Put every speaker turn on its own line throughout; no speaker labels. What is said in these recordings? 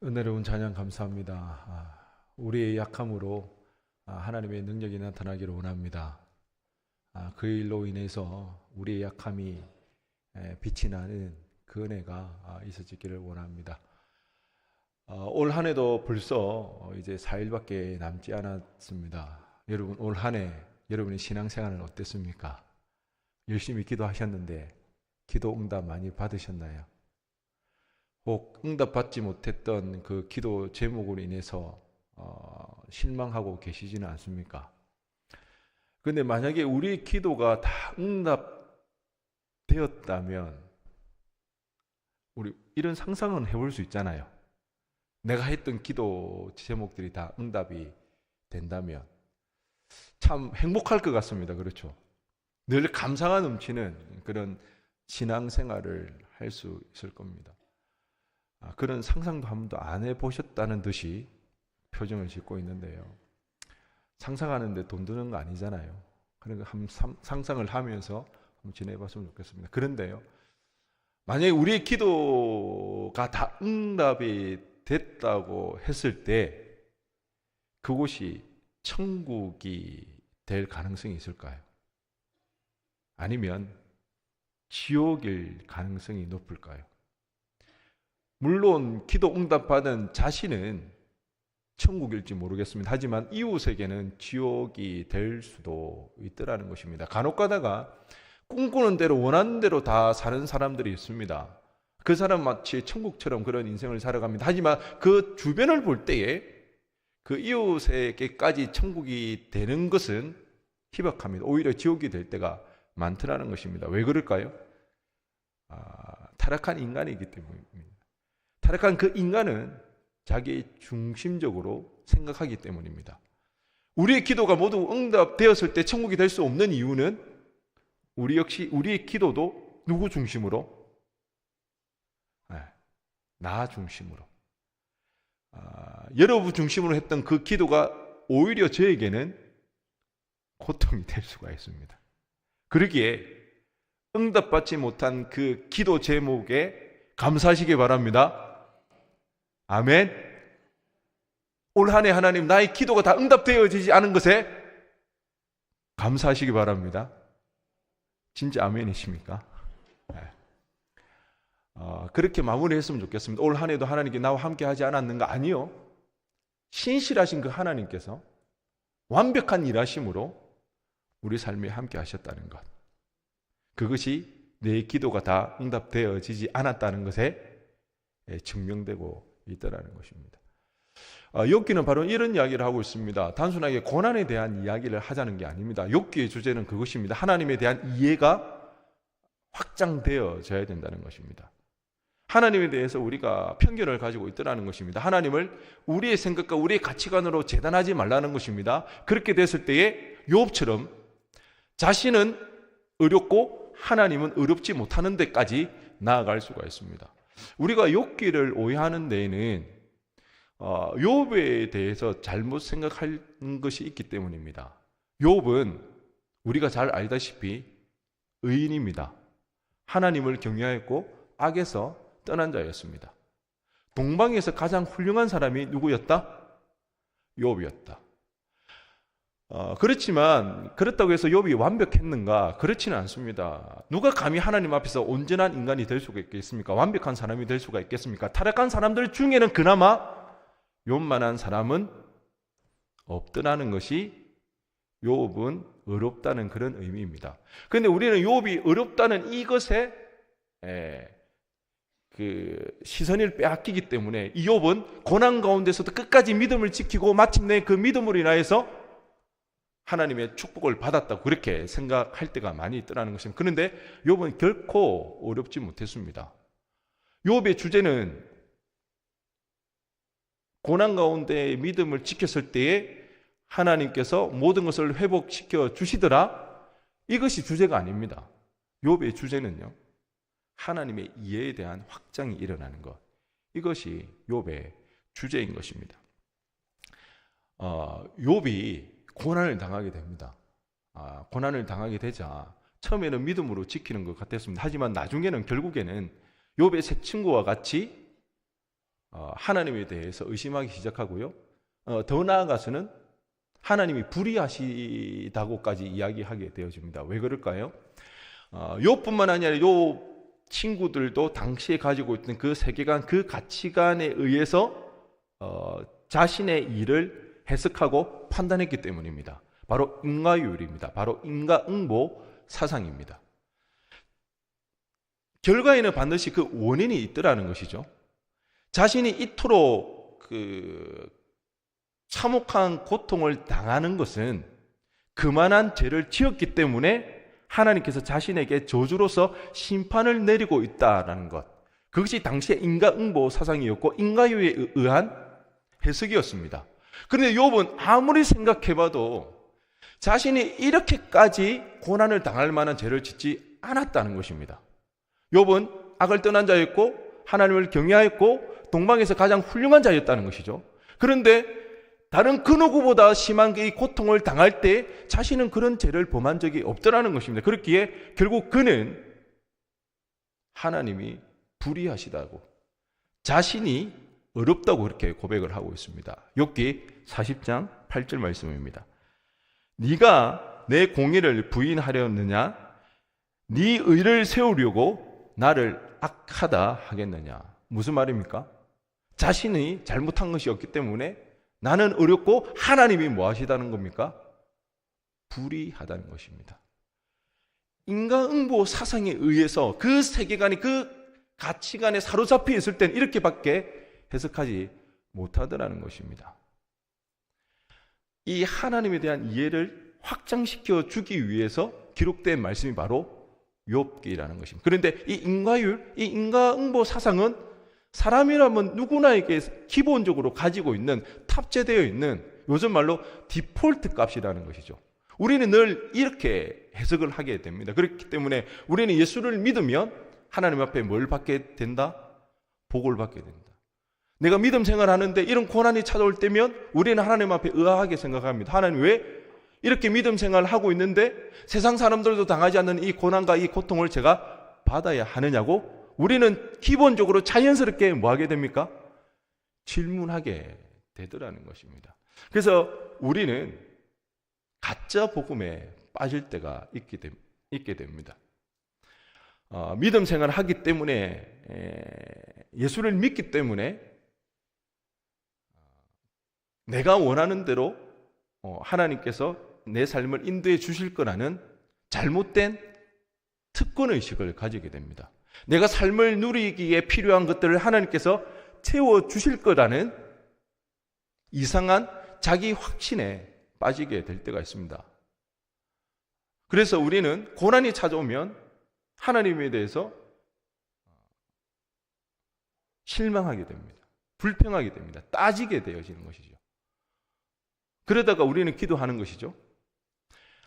은혜로운 찬양 감사합니다. 우리의 약함으로 하나님의 능력이 나타나기를 원합니다. 그 일로 인해서 우리의 약함이 빛이 나는 그 은혜가 있어지기를 원합니다. 올 한 해도 벌써 이제 4일밖에 남지 않았습니다. 여러분, 올 한 해 여러분의 신앙생활은 어땠습니까? 열심히 기도하셨는데 기도 응답 많이 받으셨나요? 혹 응답받지 못했던 그 기도 제목으로 인해서 실망하고 계시지는 않습니까? 근데 만약에 우리 기도가 다 응답되었다면 우리 이런 상상은 해볼 수 있잖아요. 내가 했던 기도 제목들이 다 응답이 된다면 참 행복할 것 같습니다. 그렇죠? 늘 감사가 넘치는 그런 신앙생활을 할 수 있을 겁니다. 그런 상상도 한 번도 안 해보셨다는 듯이 표정을 짓고 있는데요. 상상하는데 돈 드는 거 아니잖아요. 그러니까 상상을 하면서 한번 지내봤으면 좋겠습니다. 그런데요, 만약에 우리의 기도가 다 응답이 됐다고 했을 때 그곳이 천국이 될 가능성이 있을까요? 아니면 지옥일 가능성이 높을까요? 물론 기도 응답받은 자신은 천국일지 모르겠습니다. 하지만 이웃에게는 지옥이 될 수도 있더라는 것입니다. 간혹 가다가 꿈꾸는 대로 원하는 대로 다 사는 사람들이 있습니다. 그 사람 마치 천국처럼 그런 인생을 살아갑니다. 하지만 그 주변을 볼 때에 그 이웃에게까지 천국이 되는 것은 희박합니다. 오히려 지옥이 될 때가 많더라는 것입니다. 왜 그럴까요? 타락한 인간이기 때문입니다. 타락한 그 인간은 자기 중심적으로 생각하기 때문입니다. 우리의 기도가 모두 응답되었을 때 천국이 될 수 없는 이유는 우리 역시 우리의 기도도 누구 중심으로? 나 중심으로. 여러분 중심으로 했던 그 기도가 오히려 저에게는 고통이 될 수가 있습니다. 그러기에 응답받지 못한 그 기도 제목에 감사하시기 바랍니다. 아멘. 올 한 해 하나님 나의 기도가 다 응답되어지지 않은 것에 감사하시기 바랍니다. 진짜 아멘이십니까? 네. 그렇게 마무리했으면 좋겠습니다. 올 한 해도 하나님께 나와 함께 하지 않았는가? 아니요. 신실하신 그 하나님께서 완벽한 일하심으로 우리 삶에 함께 하셨다는 것. 그것이 내 기도가 다 응답되어지지 않았다는 것에 증명되고 있다는 것입니다. 욥기는 바로 이런 이야기를 하고 있습니다. 단순하게 고난에 대한 이야기를 하자는 게 아닙니다. 욥기의 주제는 그것입니다. 하나님에 대한 이해가 확장되어져야 된다는 것입니다. 하나님에 대해서 우리가 편견을 가지고 있다는 것입니다. 하나님을 우리의 생각과 우리의 가치관으로 재단하지 말라는 것입니다. 그렇게 됐을 때에 욥처럼 자신은 어렵고 하나님은 어렵지 못하는 데까지 나아갈 수가 있습니다. 우리가 욥기를 오해하는 데에는 욥에 대해서 잘못 생각하는 것이 있기 때문입니다. 욥은 우리가 잘 알다시피 의인입니다. 하나님을 경외하였고 악에서 떠난 자였습니다. 동방에서 가장 훌륭한 사람이 누구였다? 욥이었다. 그렇지만 그렇다고 해서 욥이 완벽했는가? 그렇지는 않습니다. 누가 감히 하나님 앞에서 온전한 인간이 될 수가 있겠습니까? 완벽한 사람이 될 수가 있겠습니까? 타락한 사람들 중에는 그나마 욥만한 사람은 없더라는 것이 욥은 어렵다는 그런 의미입니다. 그런데 우리는 욥이 어렵다는 이것에 그 시선을 빼앗기기 때문에 이 욥은 고난 가운데서도 끝까지 믿음을 지키고 마침내 그 믿음으로 인하여서 하나님의 축복을 받았다고 그렇게 생각할 때가 많이 있더라는 것입니다. 그런데 욥은 결코 어렵지 못했습니다. 욥의 주제는 고난 가운데 믿음을 지켰을 때에 하나님께서 모든 것을 회복시켜 주시더라. 이것이 주제가 아닙니다. 욥의 주제는요, 하나님의 이해에 대한 확장이 일어나는 것. 이것이 욥의 주제인 것입니다. 욥이 고난을 당하게 됩니다. 고난을 당하게 되자 처음에는 믿음으로 지키는 것 같았습니다. 하지만 나중에는 결국에는 욥의 새 친구와 같이 하나님에 대해서 의심하기 시작하고요. 더 나아가서는 하나님이 불의하시다고까지 이야기하게 되어집니다. 왜 그럴까요? 욥뿐만 아니라 욥 친구들도 당시에 가지고 있던 그 세계관, 그 가치관에 의해서 자신의 일을 해석하고 판단했기 때문입니다. 바로 인과율입니다. 바로 인과응보 사상입니다. 결과에는 반드시 그 원인이 있더라는 것이죠. 자신이 이토록 참혹한 고통을 당하는 것은 그만한 죄를 지었기 때문에 하나님께서 자신에게 저주로서 심판을 내리고 있다는 것. 그것이 당시의 인과응보 사상이었고 인과율에 의한 해석이었습니다. 그런데 욥은 아무리 생각해봐도 자신이 이렇게까지 고난을 당할 만한 죄를 짓지 않았다는 것입니다. 욥은 악을 떠난 자였고 하나님을 경외하였고 동방에서 가장 훌륭한 자였다는 것이죠. 그런데 다른 그 누구보다 심한 이 고통을 당할 때 자신은 그런 죄를 범한 적이 없더라는 것입니다. 그렇기에 결국 그는 하나님이 불의하시다고, 자신이 어렵다고 그렇게 고백을 하고 있습니다. 욥기 40장 8절 말씀입니다. 네가 내 공의를 부인하려느냐? 네 의를 세우려고 나를 악하다 하겠느냐? 무슨 말입니까? 자신이 잘못한 것이 없기 때문에 나는 어렵고 하나님이 뭐 하시다는 겁니까? 불의하다는 것입니다. 인과응보 사상에 의해서 그 세계관이, 그 가치관에 사로잡혀 있을 땐 이렇게밖에 해석하지 못하더라는 것입니다. 이 하나님에 대한 이해를 확장시켜 주기 위해서 기록된 말씀이 바로 욥기라는 것입니다. 그런데 이 인과율, 이 인과응보 사상은 사람이라면 누구나에게 기본적으로 가지고 있는, 탑재되어 있는 요즘 말로 디폴트 값이라는 것이죠. 우리는 늘 이렇게 해석을 하게 됩니다. 그렇기 때문에 우리는 예수를 믿으면 하나님 앞에 뭘 받게 된다? 복을 받게 된다. 내가 믿음 생활하는데 이런 고난이 찾아올 때면 우리는 하나님 앞에 의아하게 생각합니다. 하나님 왜 이렇게 믿음 생활을 하고 있는데 세상 사람들도 당하지 않는 이 고난과 이 고통을 제가 받아야 하느냐고 우리는 기본적으로 자연스럽게 뭐 하게 됩니까? 질문하게 되더라는 것입니다. 그래서 우리는 가짜 복음에 빠질 때가 있게 됩니다. 믿음 생활을 하기 때문에, 예수를 믿기 때문에 내가 원하는 대로 하나님께서 내 삶을 인도해 주실 거라는 잘못된 특권의식을 가지게 됩니다. 내가 삶을 누리기에 필요한 것들을 하나님께서 채워주실 거라는 이상한 자기 확신에 빠지게 될 때가 있습니다. 그래서 우리는 고난이 찾아오면 하나님에 대해서 실망하게 됩니다. 불평하게 됩니다. 따지게 되어지는 것이죠. 그러다가 우리는 기도하는 것이죠.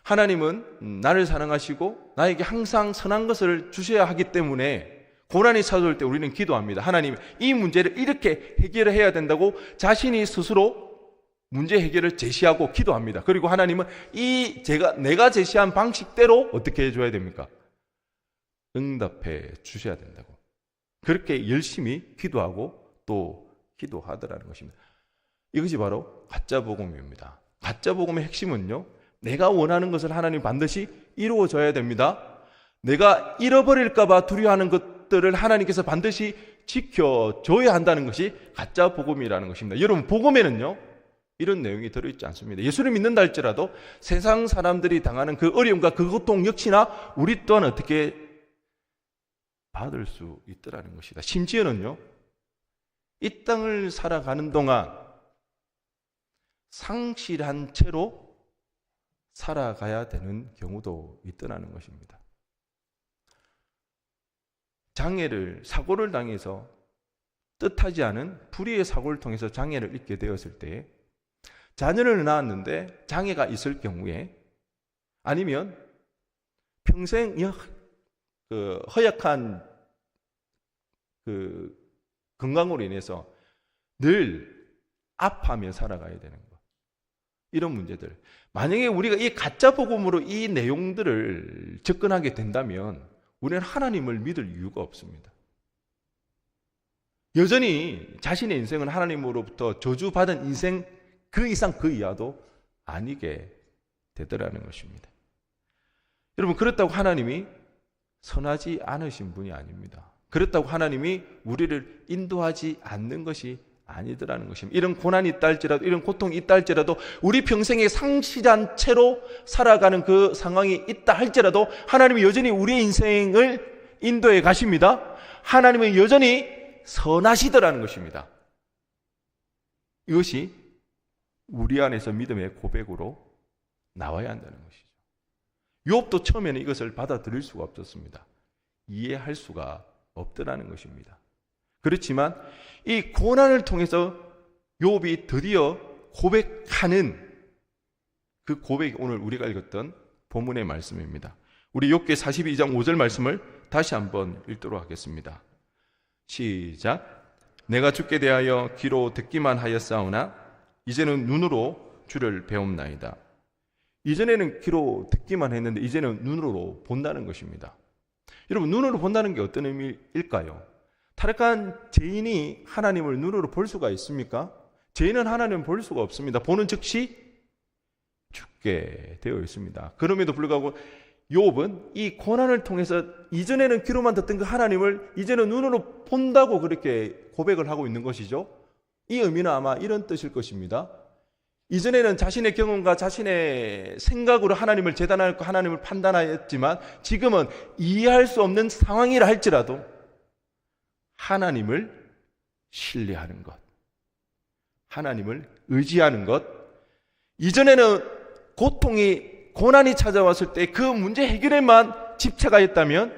하나님은 나를 사랑하시고 나에게 항상 선한 것을 주셔야 하기 때문에 고난이 찾아올 때 우리는 기도합니다. 하나님, 이 문제를 이렇게 해결을 해야 된다고 자신이 스스로 문제 해결을 제시하고 기도합니다. 그리고 하나님은 내가 제시한 방식대로 어떻게 해줘야 됩니까? 응답해 주셔야 된다고. 그렇게 열심히 기도하고 또 기도하더라는 것입니다. 이것이 바로 가짜 복음입니다. 가짜 복음의 핵심은요, 내가 원하는 것을 하나님 반드시 이루어져야 됩니다. 내가 잃어버릴까봐 두려워하는 것들을 하나님께서 반드시 지켜줘야 한다는 것이 가짜 복음이라는 것입니다. 여러분, 복음에는요 이런 내용이 들어있지 않습니다. 예수를 믿는다 할지라도 세상 사람들이 당하는 그 어려움과 그 고통 역시나 우리 또한 어떻게 받을 수 있더라는 것이다. 심지어는요, 이 땅을 살아가는 동안 상실한 채로 살아가야 되는 경우도 있더라는 것입니다. 사고를 당해서 뜻하지 않은 불의의 사고를 통해서 장애를 입게 되었을 때 자녀를 낳았는데 장애가 있을 경우에, 아니면 평생 허약한 건강으로 인해서 늘 아파하며 살아가야 되는 것, 이런 문제들. 만약에 우리가 이 가짜 복음으로 이 내용들을 접근하게 된다면 우리는 하나님을 믿을 이유가 없습니다. 여전히 자신의 인생은 하나님으로부터 저주받은 인생 그 이상 그 이하도 아니게 되더라는 것입니다. 여러분, 그렇다고 하나님이 선하지 않으신 분이 아닙니다. 그렇다고 하나님이 우리를 인도하지 않는 것이 아니더라는 것입니다. 이런 고난이 있다 할지라도, 이런 고통이 있다 할지라도, 우리 평생에 상실한 채로 살아가는 그 상황이 있다 할지라도 하나님이 여전히 우리의 인생을 인도해 가십니다. 하나님은 여전히 선하시더라는 것입니다. 이것이 우리 안에서 믿음의 고백으로 나와야 한다는 것이죠. 욥도 처음에는 이것을 받아들일 수가 없었습니다. 이해할 수가 없더라는 것입니다. 그렇지만 이 고난을 통해서 욥이 드디어 고백하는 그 고백이 오늘 우리가 읽었던 본문의 말씀입니다. 우리 욥기 42장 5절 말씀을 다시 한번 읽도록 하겠습니다. 시작. 내가 주께 대하여 귀로 듣기만 하였사오나 이제는 눈으로 주를 배움나이다. 이전에는 귀로 듣기만 했는데 이제는 눈으로 본다는 것입니다. 여러분, 눈으로 본다는 게 어떤 의미일까요? 타락한 죄인이 하나님을 눈으로 볼 수가 있습니까? 죄인은 하나님을 볼 수가 없습니다. 보는 즉시 죽게 되어 있습니다. 그럼에도 불구하고 욥은 이 고난을 통해서 이전에는 귀로만 듣던 그 하나님을 이제는 눈으로 본다고 그렇게 고백을 하고 있는 것이죠. 이 의미는 아마 이런 뜻일 것입니다. 이전에는 자신의 경험과 자신의 생각으로 하나님을 재단하고 하나님을 판단하였지만 지금은 이해할 수 없는 상황이라 할지라도 하나님을 신뢰하는 것, 하나님을 의지하는 것, 이전에는 고난이 찾아왔을 때 그 문제 해결에만 집착하였다면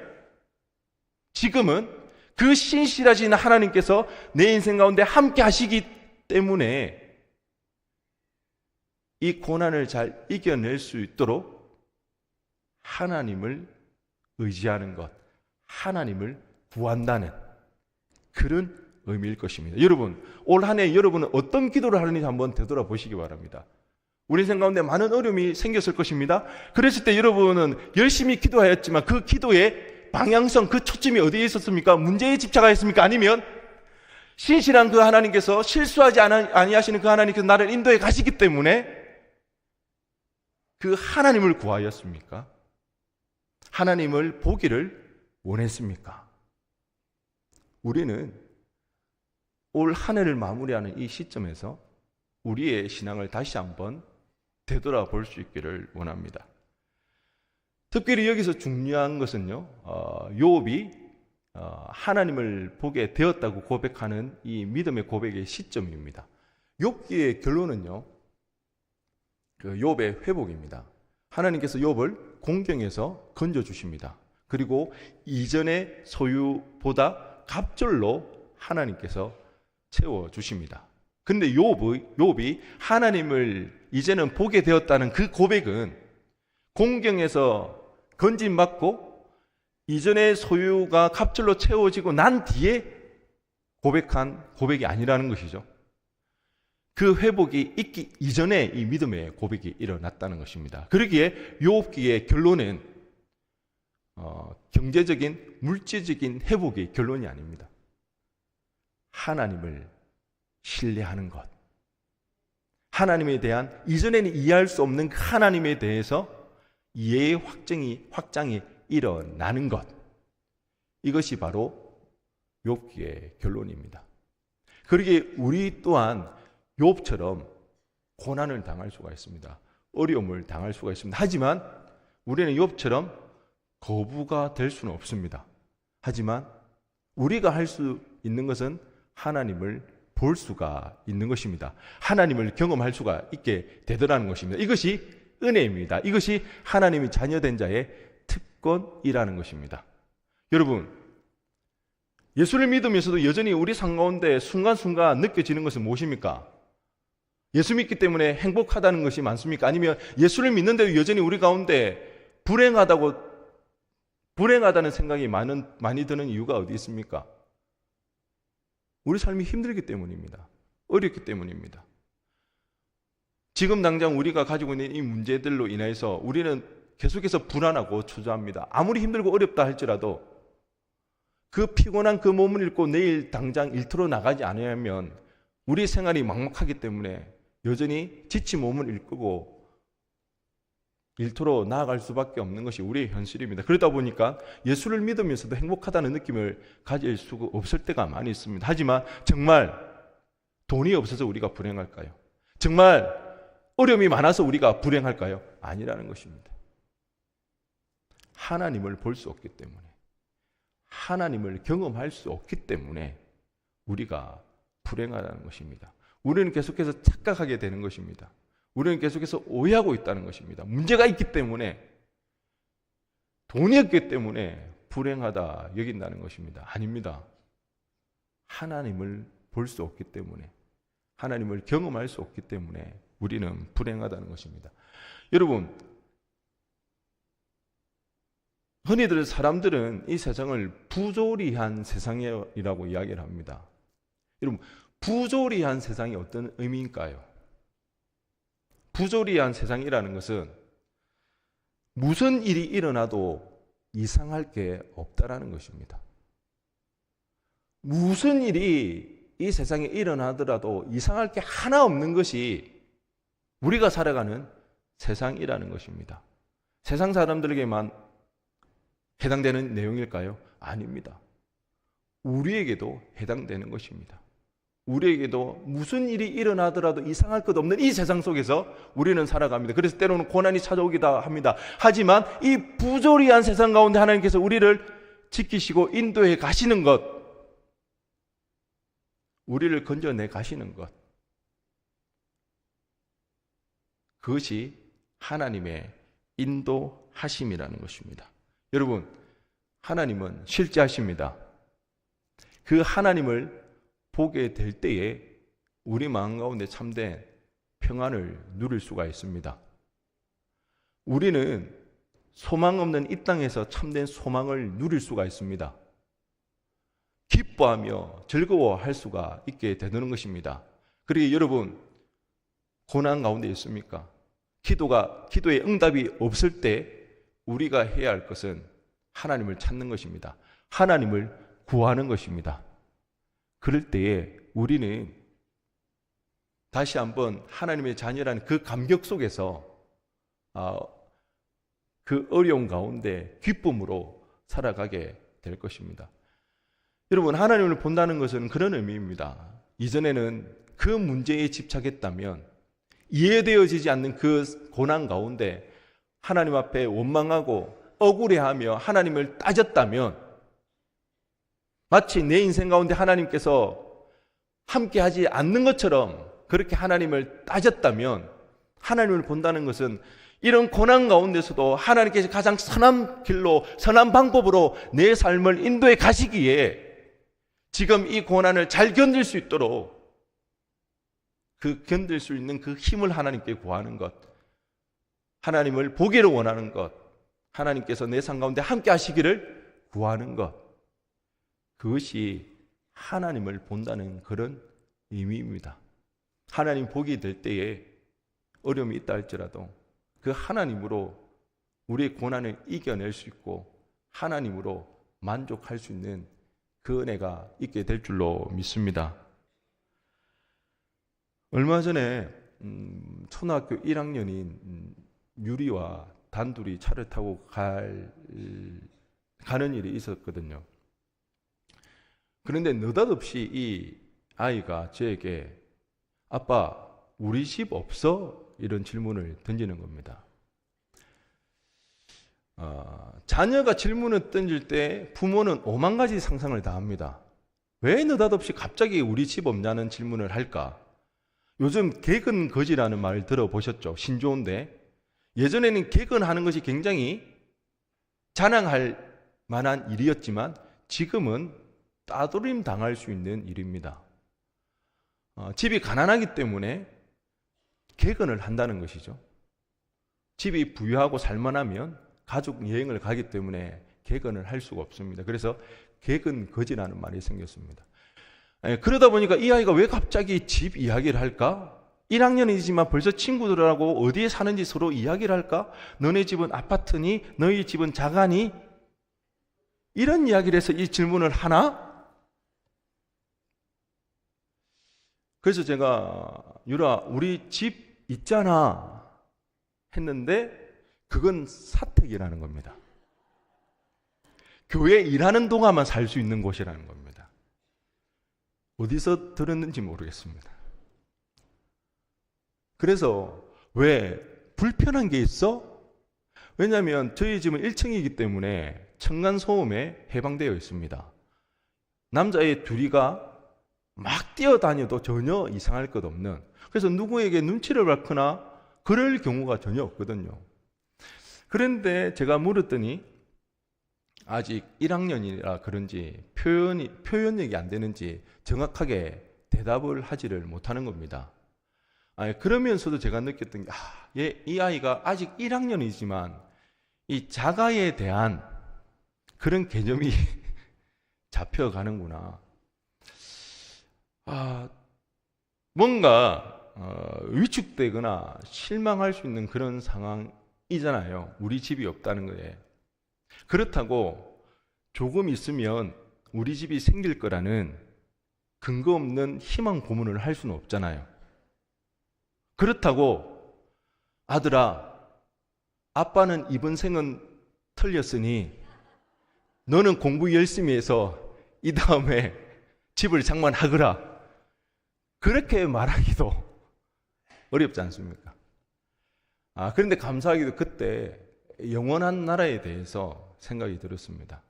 지금은 그 신실하신 하나님께서 내 인생 가운데 함께 하시기 때문에 이 고난을 잘 이겨낼 수 있도록 하나님을 의지하는 것, 하나님을 구한다는 그런 의미일 것입니다. 여러분, 올 한 해 여러분은 어떤 기도를 하는지 한번 되돌아보시기 바랍니다. 우리 인생 가운데 많은 어려움이 생겼을 것입니다. 그랬을 때 여러분은 열심히 기도하였지만 그 기도의 방향성, 그 초점이 어디에 있었습니까? 문제에 집착하였습니까? 아니면 신실한 그 하나님께서 실수하지 아니하시는 그 하나님께서 나를 인도해 가시기 때문에 그 하나님을 구하였습니까? 하나님을 보기를 원했습니까? 우리는 올 한 해를 마무리하는 이 시점에서 우리의 신앙을 다시 한번 되돌아볼 수 있기를 원합니다. 특별히 여기서 중요한 것은요, 욥이 하나님을 보게 되었다고 고백하는 이 믿음의 고백의 시점입니다. 욥기의 결론은요, 그 욥의 회복입니다. 하나님께서 욥을 공경에서 건져주십니다. 그리고 이전의 소유보다 갑절로 하나님께서 채워주십니다. 그런데 욥이 하나님을 이제는 보게 되었다는 그 고백은 공경에서 건짐받고 이전의 소유가 갑절로 채워지고 난 뒤에 고백한 고백이 아니라는 것이죠. 그 회복이 있기 이전에 이 믿음의 고백이 일어났다는 것입니다. 그러기에 욥기의 결론은 경제적인 물질적인 회복의 결론이 아닙니다. 하나님을 신뢰하는 것, 하나님에 대한 이전에는 이해할 수 없는 그 하나님에 대해서 이해의 확장이 일어나는 것, 이것이 바로 욥기의 결론입니다. 그러기에 우리 또한 욥처럼 고난을 당할 수가 있습니다. 어려움을 당할 수가 있습니다. 하지만 우리는 욥처럼 거부가 될 수는 없습니다. 하지만 우리가 할 수 있는 것은 하나님을 볼 수가 있는 것입니다. 하나님을 경험할 수가 있게 되더라는 것입니다. 이것이 은혜입니다. 이것이 하나님이 자녀된 자의 특권이라는 것입니다. 여러분, 예수를 믿으면서도 여전히 우리 삶 가운데 순간순간 느껴지는 것은 무엇입니까? 예수 믿기 때문에 행복하다는 것이 많습니까? 아니면 예수를 믿는데도 여전히 우리 가운데 불행하다는 생각이 많이 드는 이유가 어디 있습니까? 우리 삶이 힘들기 때문입니다. 어렵기 때문입니다. 지금 당장 우리가 가지고 있는 이 문제들로 인해서 우리는 계속해서 불안하고 초조합니다. 아무리 힘들고 어렵다 할지라도 그 피곤한 그 몸을 잃고 내일 당장 일터로 나가지 않으면 우리 생활이 막막하기 때문에 여전히 지친 몸을 일구고 일터로 나아갈 수밖에 없는 것이 우리의 현실입니다. 그러다 보니까 예수를 믿으면서도 행복하다는 느낌을 가질 수가 없을 때가 많이 있습니다. 하지만 정말 돈이 없어서 우리가 불행할까요? 정말 어려움이 많아서 우리가 불행할까요? 아니라는 것입니다. 하나님을 볼 수 없기 때문에, 하나님을 경험할 수 없기 때문에 우리가 불행하다는 것입니다. 우리는 계속해서 착각하게 되는 것입니다. 우리는 계속해서 오해하고 있다는 것입니다. 문제가 있기 때문에, 돈이 없기 때문에 불행하다 여긴다는 것입니다. 아닙니다. 하나님을 볼 수 없기 때문에, 하나님을 경험할 수 없기 때문에 우리는 불행하다는 것입니다. 여러분, 흔히들 사람들은 이 세상을 부조리한 세상이라고 이야기를 합니다. 여러분, 부조리한 세상이 어떤 의미일까요? 부조리한 세상이라는 것은 무슨 일이 일어나도 이상할 게 없다라는 것입니다. 무슨 일이 이 세상에 일어나더라도 이상할 게 하나 없는 것이 우리가 살아가는 세상이라는 것입니다. 세상 사람들에게만 해당되는 내용일까요? 아닙니다. 우리에게도 해당되는 것입니다. 우리에게도 무슨 일이 일어나더라도 이상할 것 없는 이 세상 속에서 우리는 살아갑니다. 그래서 때로는 고난이 찾아오기도 합니다. 하지만 이 부조리한 세상 가운데 하나님께서 우리를 지키시고 인도해 가시는 것, 우리를 건져내 가시는 것, 그것이 하나님의 인도하심이라는 것입니다. 여러분, 하나님은 실제하십니다. 그 하나님을 보게 될 때에 우리 마음 가운데 참된 평안을 누릴 수가 있습니다. 우리는 소망 없는 이 땅에서 참된 소망을 누릴 수가 있습니다. 기뻐하며 즐거워할 수가 있게 되는 것입니다. 그리고 여러분, 고난 가운데 있습니까? 기도의 응답이 없을 때 우리가 해야 할 것은 하나님을 찾는 것입니다. 하나님을 구하는 것입니다. 그럴 때에 우리는 다시 한번 하나님의 자녀라는 그 감격 속에서 그 어려움 가운데 기쁨으로 살아가게 될 것입니다. 여러분, 하나님을 본다는 것은 그런 의미입니다. 이전에는 그 문제에 집착했다면 이해되어지지 않는 그 고난 가운데 하나님 앞에 원망하고 억울해하며 하나님을 따졌다면, 마치 내 인생 가운데 하나님께서 함께하지 않는 것처럼 그렇게 하나님을 따졌다면, 하나님을 본다는 것은 이런 고난 가운데서도 하나님께서 가장 선한 길로, 선한 방법으로 내 삶을 인도해 가시기에 지금 이 고난을 잘 견딜 수 있도록 그 견딜 수 있는 그 힘을 하나님께 구하는 것, 하나님을 보기를 원하는 것, 하나님께서 내 삶 가운데 함께 하시기를 구하는 것, 그것이 하나님을 본다는 그런 의미입니다. 하나님 보게 될 때에 어려움이 있다 할지라도 그 하나님으로 우리의 고난을 이겨낼 수 있고 하나님으로 만족할 수 있는 그 은혜가 있게 될 줄로 믿습니다. 얼마 전에 초등학교 1학년인 유리와 단둘이 차를 타고 가는 일이 있었거든요. 그런데 느닷없이 이 아이가 저에게 아빠, 우리 집 없어? 이런 질문을 던지는 겁니다. 자녀가 질문을 던질 때 부모는 오만 가지 상상을 다 합니다. 왜 느닷없이 갑자기 우리 집 없냐는 질문을 할까? 요즘 개근거지라는 말 들어보셨죠? 신조어인데, 예전에는 개근하는 것이 굉장히 자랑할 만한 일이었지만 지금은 따돌림 당할 수 있는 일입니다. 집이 가난하기 때문에 개근을 한다는 것이죠. 집이 부유하고 살만하면 가족 여행을 가기 때문에 개근을 할 수가 없습니다. 그래서 개근거지라는 말이 생겼습니다. 그러다 보니까 이 아이가 왜 갑자기 집 이야기를 할까? 1학년이지만 벌써 친구들하고 어디에 사는지 서로 이야기를 할까? 너네 집은 아파트니? 너희 집은 자가니? 이런 이야기를 해서 이 질문을 하나? 그래서 제가 유라 우리 집 있잖아 했는데 그건 사택이라는 겁니다. 교회 일하는 동안만 살 수 있는 곳이라는 겁니다. 어디서 들었는지 모르겠습니다. 그래서 왜 불편한 게 있어? 왜냐하면 저희 집은 1층이기 때문에 층간소음에 해방되어 있습니다. 남자애 둘이가 막 뛰어다녀도 전혀 이상할 것 없는, 그래서 누구에게 눈치를 받거나 그럴 경우가 전혀 없거든요. 그런데 제가 물었더니 아직 1학년이라 그런지 표현력이 안 되는지 정확하게 대답을 하지를 못하는 겁니다. 그러면서도 제가 느꼈던 게 이 아이가 아직 1학년이지만 이 자가에 대한 그런 개념이 잡혀가는구나. 뭔가 위축되거나 실망할 수 있는 그런 상황이잖아요. 우리 집이 없다는 거에. 그렇다고 조금 있으면 우리 집이 생길 거라는 근거 없는 희망 고문을 할 수는 없잖아요. 그렇다고 아들아, 아빠는 이번 생은 틀렸으니 너는 공부 열심히 해서 이 다음에 집을 장만하거라, 그렇게 말하기도 어렵지 않습니까? 그런데 감사하게도 그때 영원한 나라에 대해서 생각이 들었습니다.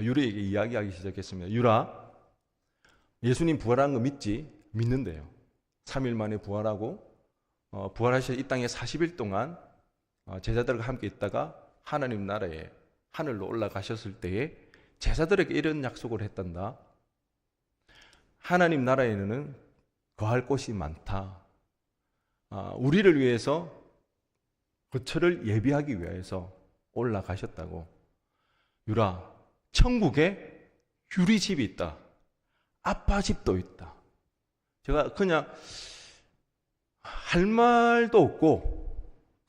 유라에게 이야기하기 시작했습니다. 유라, 예수님 부활한 거 믿지? 믿는데요. 3일 만에 부활하고 부활하셔서 이 땅에 40일 동안 제자들과 함께 있다가 하나님 나라에 하늘로 올라가셨을 때에 제자들에게 이런 약속을 했단다. 하나님 나라에는 거할 곳이 많다. 우리를 위해서 그처를 예비하기 위해서 올라가셨다고. 유라, 천국에 유리집이 있다. 아빠 집도 있다. 제가 그냥 할 말도 없고,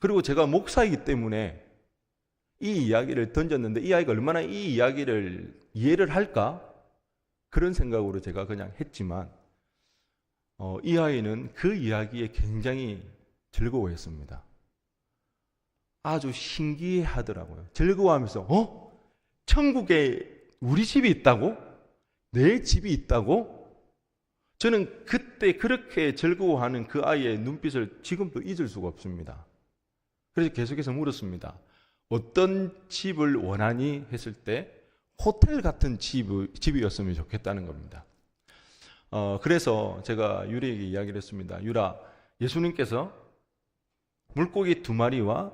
그리고 제가 목사이기 때문에 이 이야기를 던졌는데 이 아이가 얼마나 이 이야기를 이해를 할까? 그런 생각으로 제가 그냥 했지만 이 아이는 그 이야기에 굉장히 즐거워했습니다. 아주 신기해 하더라고요. 즐거워하면서 천국에 우리 집이 있다고? 내 집이 있다고? 저는 그때 그렇게 즐거워하는 그 아이의 눈빛을 지금도 잊을 수가 없습니다. 그래서 계속해서 물었습니다. 어떤 집을 원하니? 했을 때 호텔 같은 집이었으면 좋겠다는 겁니다. 그래서 제가 유리에게 이야기를 했습니다. 유라, 예수님께서 물고기 2마리와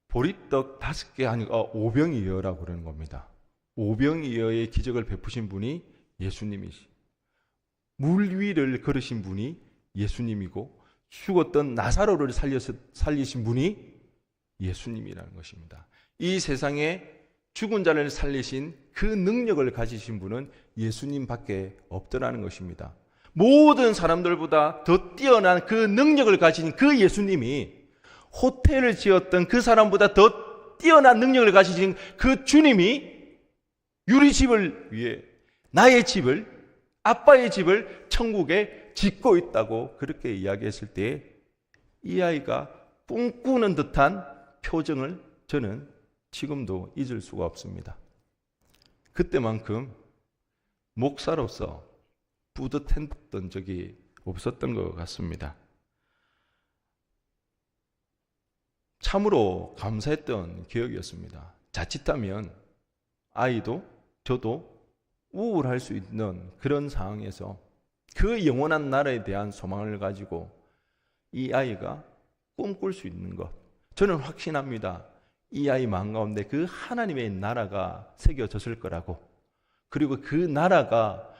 보리떡 5개 아니고 오병이어라고 그러는 겁니다. 오병이어의 기적을 베푸신 분이 예수님이시. 물 위를 걸으신 분이 예수님이고 죽었던 나사로를 살리신 분이 예수님이라는 것입니다. 이 세상에 죽은 자를 살리신 그 능력을 가지신 분은 예수님밖에 없더라는 것입니다. 모든 사람들보다 더 뛰어난 그 능력을 가진 그 예수님이 호텔을 지었던 그 사람보다 더 뛰어난 능력을 가지신 그 주님이 유리집을 위해 나의 집을, 아빠의 집을 천국에 짓고 있다고 그렇게 이야기했을 때 이 아이가 꿈꾸는 듯한 표정을 저는 지금도 잊을 수가 없습니다. 그때만큼 목사로서 뿌듯했던 적이 없었던 것 같습니다. 참으로 감사했던 기억이었습니다. 자칫하면 아이도 저도 우울할 수 있는 그런 상황에서 그 영원한 나라에 대한 소망을 가지고 이 아이가 꿈꿀 수 있는 것, 저는 확신합니다. 이 아이 마음 가운데 그 하나님의 나라가 새겨졌을 거라고, 그리고 그 나라가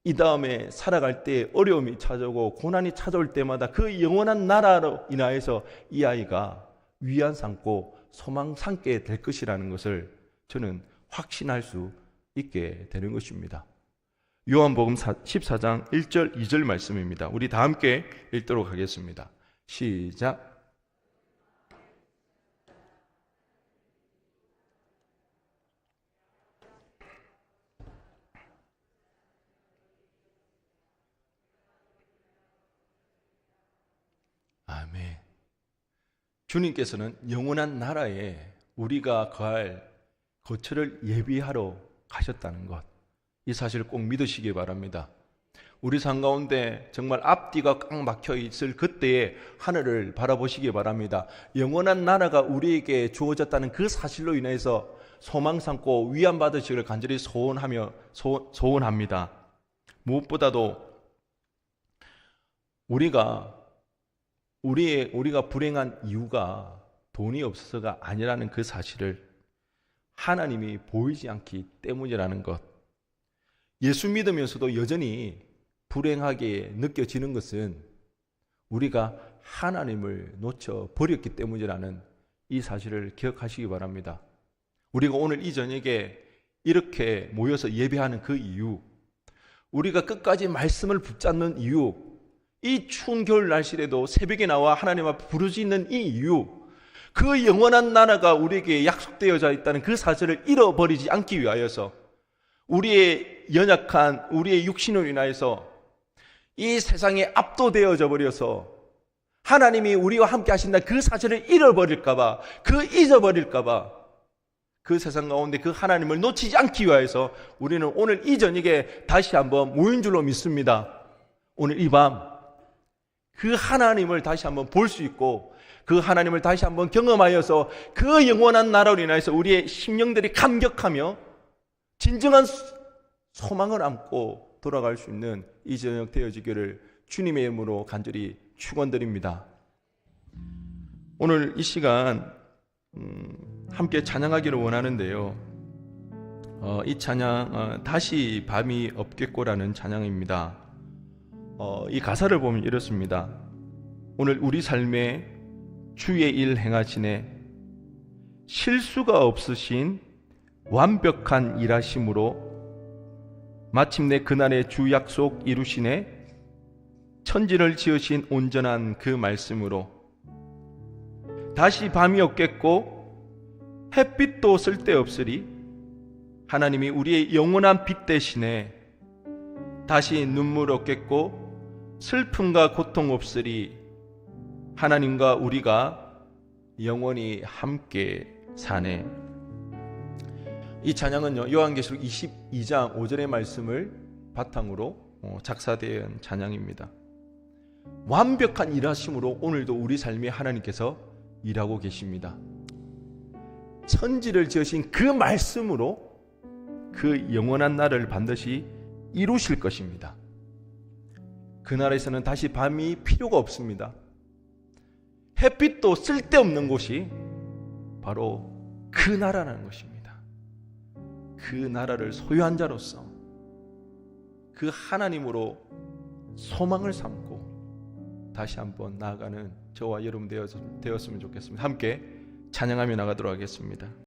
이 다음에 살아갈 때 어려움이 찾아오고 고난이 찾아올 때마다 그 영원한 나라로 인하여서 이 아이가 위안 삼고 소망 삼게 될 것이라는 것을 저는 확신할 수 있게 되는 것입니다. 요한복음 14장 1절 2절 말씀입니다. 우리 다 함께 읽도록 하겠습니다. 시작. 주님께서는 영원한 나라에 우리가 거할 거처를 예비하러 가셨다는 것, 이 사실을 꼭 믿으시기 바랍니다. 우리 삶 가운데 정말 앞뒤가 꽉 막혀 있을 그때에 하늘을 바라보시기 바랍니다. 영원한 나라가 우리에게 주어졌다는 그 사실로 인해서 소망 삼고 위안 받으시기를 간절히 소원합니다. 무엇보다도 우리가 불행한 이유가 돈이 없어서가 아니라는 그 사실을 하나님이 보이지 않기 때문이라는 것. 예수 믿으면서도 여전히 불행하게 느껴지는 것은 우리가 하나님을 놓쳐 버렸기 때문이라는 이 사실을 기억하시기 바랍니다. 우리가 오늘 이 저녁에 이렇게 모여서 예배하는 그 이유, 우리가 끝까지 말씀을 붙잡는 이유, 이 추운 겨울 날씨에도 새벽에 나와 하나님 앞에 부르짖는 이 이유, 그 영원한 나라가 우리에게 약속되어져 있다는 그 사실을 잃어버리지 않기 위하여서 우리의 연약한 우리의 육신으로 인하여서 이 세상에 압도되어져 버려서 하나님이 우리와 함께 하신다는 그 사실을 잃어버릴까봐, 잊어버릴까봐 그 세상 가운데 그 하나님을 놓치지 않기 위하여서 우리는 오늘 이 저녁에 다시 한번 모인 줄로 믿습니다. 오늘 이 밤 그 하나님을 다시 한번 볼 수 있고 그 하나님을 다시 한번 경험하여서 그 영원한 나라로 인하여서 우리의 심령들이 감격하며 진정한 소망을 안고 돌아갈 수 있는 이 저녁 되어지기를 주님의 이름으로 간절히 축원드립니다. 오늘 이 시간 함께 찬양하기를 원하는데요. 이 찬양 다시 밤이 없겠고라는 찬양입니다. 이 가사를 보면 이렇습니다. 오늘 우리 삶에 주의 일 행하시네, 실수가 없으신 완벽한 일하심으로 마침내 그날의 주 약속 이루시네, 천지를 지으신 온전한 그 말씀으로 다시 밤이 없겠고 햇빛도 쓸데없으리, 하나님이 우리의 영원한 빛 대신에 다시 눈물 없겠고 슬픔과 고통 없으리, 하나님과 우리가 영원히 함께 사네. 이 찬양은요, 요한계시록 22장 5절의 말씀을 바탕으로 작사된 찬양입니다. 완벽한 일하심으로 오늘도 우리 삶에 하나님께서 일하고 계십니다. 천지를 지으신 그 말씀으로 그 영원한 나라를 반드시 이루실 것입니다. 그 나라에서는 다시 밤이 필요가 없습니다. 햇빛도 쓸데없는 곳이 바로 그 나라라는 것입니다. 그 나라를 소유한 자로서 그 하나님으로 소망을 삼고 다시 한번 나아가는 저와 여러분 되었으면 좋겠습니다. 함께 찬양하며 나가도록 하겠습니다.